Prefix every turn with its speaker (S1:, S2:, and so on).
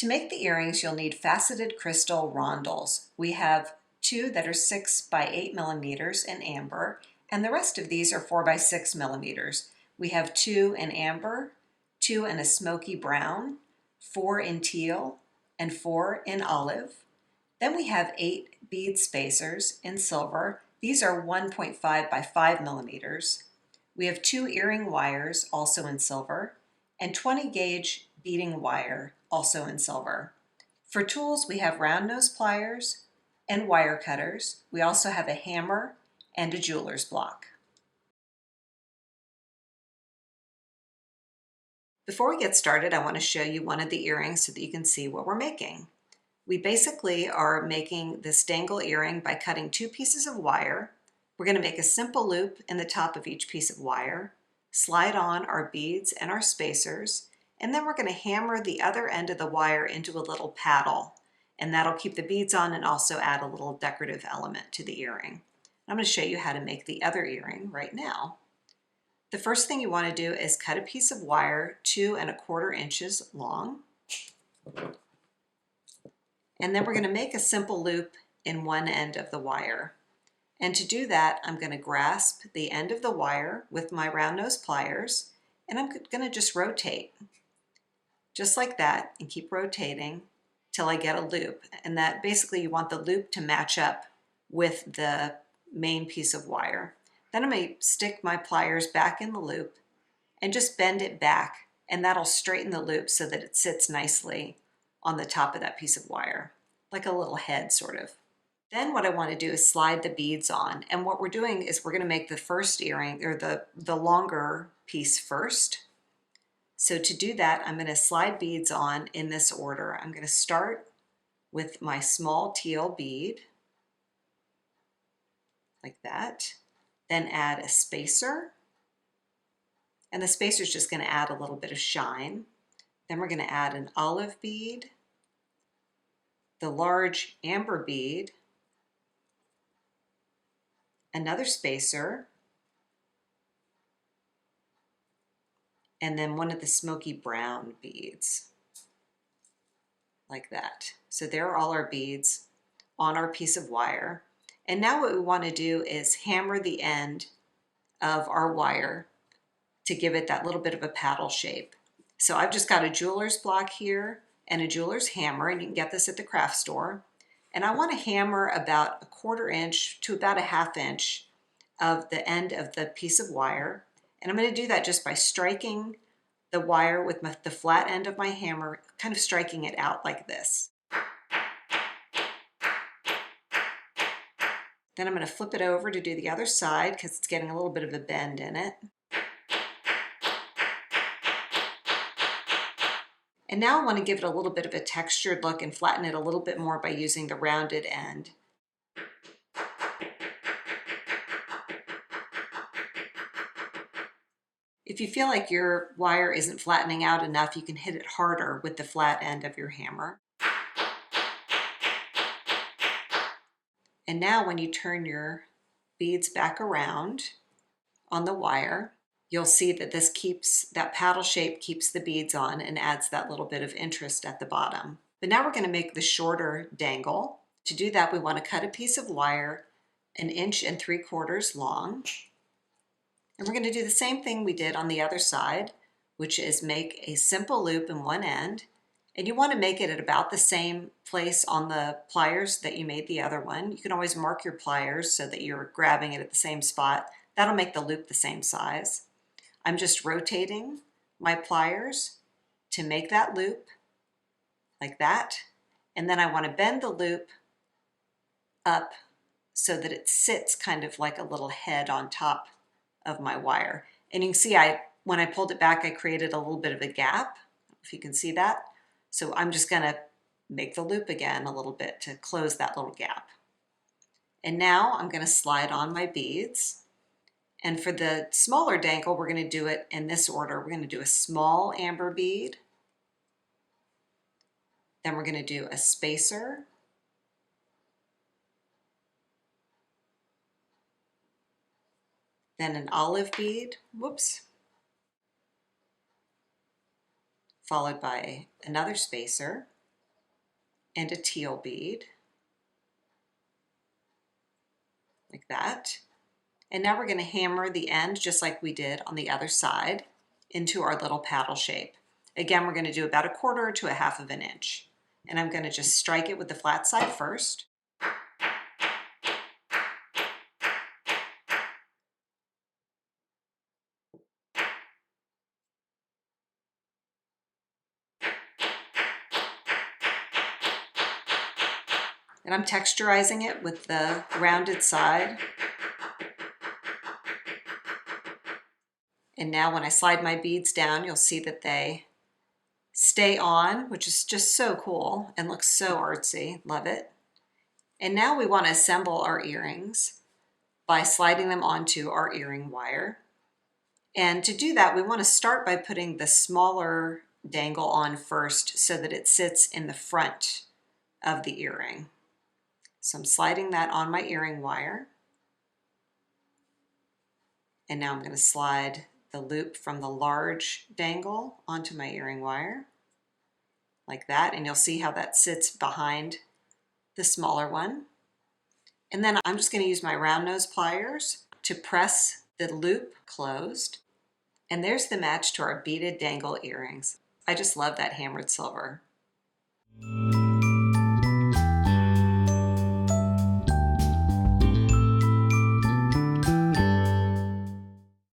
S1: To make the earrings, you'll need faceted crystal rondelles. We have 2 that are 6 by 8 millimeters in amber, and the rest of these are 4 by 6 millimeters. We have 2 in amber, 2 in a smoky brown, 4 in teal, and 4 in olive. Then we have 8 bead spacers in silver. These are 1.5 by 5 millimeters. We have 2 earring wires, also in silver, and 20 gauge beading wire, also in silver. For tools, we have round nose pliers and wire cutters. We also have a hammer and a jeweler's block. Before we get started, I want to show you one of the earrings so that you can see what we're making. We basically are making this dangle earring by cutting 2 pieces of wire. We're going to make a simple loop in the top of each piece of wire, slide on our beads and our spacers, and then we're going to hammer the other end of the wire into a little paddle, and that'll keep the beads on and also add a little decorative element to the earring. I'm going to show you how to make the other earring right now. The first thing you want to do is cut a piece of wire 2 1/4 inches long. And then we're going to make a simple loop in one end of the wire. And to do that, I'm going to grasp the end of the wire with my round nose pliers, and I'm going to just rotate. Just like that, and keep rotating till I get a loop. And that basically you want the loop to match up with the main piece of wire. Then I'm going to stick my pliers back in the loop and just bend it back, and that'll straighten the loop so that it sits nicely on the top of that piece of wire, like a little head sort of. Then what I want to do is slide the beads on, and what we're doing is we're going to make the first earring, or the longer piece first. So to do that, I'm going to slide beads on in this order. I'm going to start with my small teal bead, like that, then add a spacer, and the spacer is just going to add a little bit of shine. Then we're going to add an olive bead, the large amber bead, another spacer, and then one of the smoky brown beads, like that. So there are all our beads on our piece of wire. And now what we want to do is hammer the end of our wire to give it that little bit of a paddle shape. So I've just got a jeweler's block here and a jeweler's hammer, and you can get this at the craft store. And I want to hammer about 1/4 inch to about a 1/2 inch of the end of the piece of wire. And I'm going to do that just by striking the wire with the flat end of my hammer, kind of striking it out like this. Then I'm going to flip it over to do the other side because it's getting a little bit of a bend in it. And now I want to give it a little bit of a textured look and flatten it a little bit more by using the rounded end. If you feel like your wire isn't flattening out enough, you can hit it harder with the flat end of your hammer. And now when you turn your beads back around on the wire, you'll see that that paddle shape keeps the beads on and adds that little bit of interest at the bottom. But now we're going to make the shorter dangle. To do that, we want to cut a piece of wire 1 3/4 long. And we're going to do the same thing we did on the other side, which is make a simple loop in one end. And you want to make it at about the same place on the pliers that you made the other one. You can always mark your pliers so that you're grabbing it at the same spot. That'll make the loop the same size. I'm just rotating my pliers to make that loop, like that. And then I want to bend the loop up so that it sits kind of like a little head on top of my wire. And you can see when I pulled it back, I created a little bit of a gap, if you can see that. So I'm just going to make the loop again a little bit to close that little gap. And now I'm going to slide on my beads. And for the smaller dangle, we're going to do it in this order. We're going to do a small amber bead. Then we're going to do a spacer. Then an olive bead, whoops, followed by another spacer, and a teal bead, like that. And now we're going to hammer the end, just like we did on the other side, into our little paddle shape. Again, we're going to do about 1/4 to 1/2 of an inch. And I'm going to just strike it with the flat side first. And I'm texturizing it with the rounded side. And now when I slide my beads down, you'll see that they stay on, which is just so cool and looks so artsy. Love it. And now we want to assemble our earrings by sliding them onto our earring wire. And to do that, we want to start by putting the smaller dangle on first so that it sits in the front of the earring. So I'm sliding that on my earring wire. And now I'm going to slide the loop from the large dangle onto my earring wire, like that. And you'll see how that sits behind the smaller one. And then I'm just going to use my round nose pliers to press the loop closed. And there's the match to our beaded dangle earrings. I just love that hammered silver.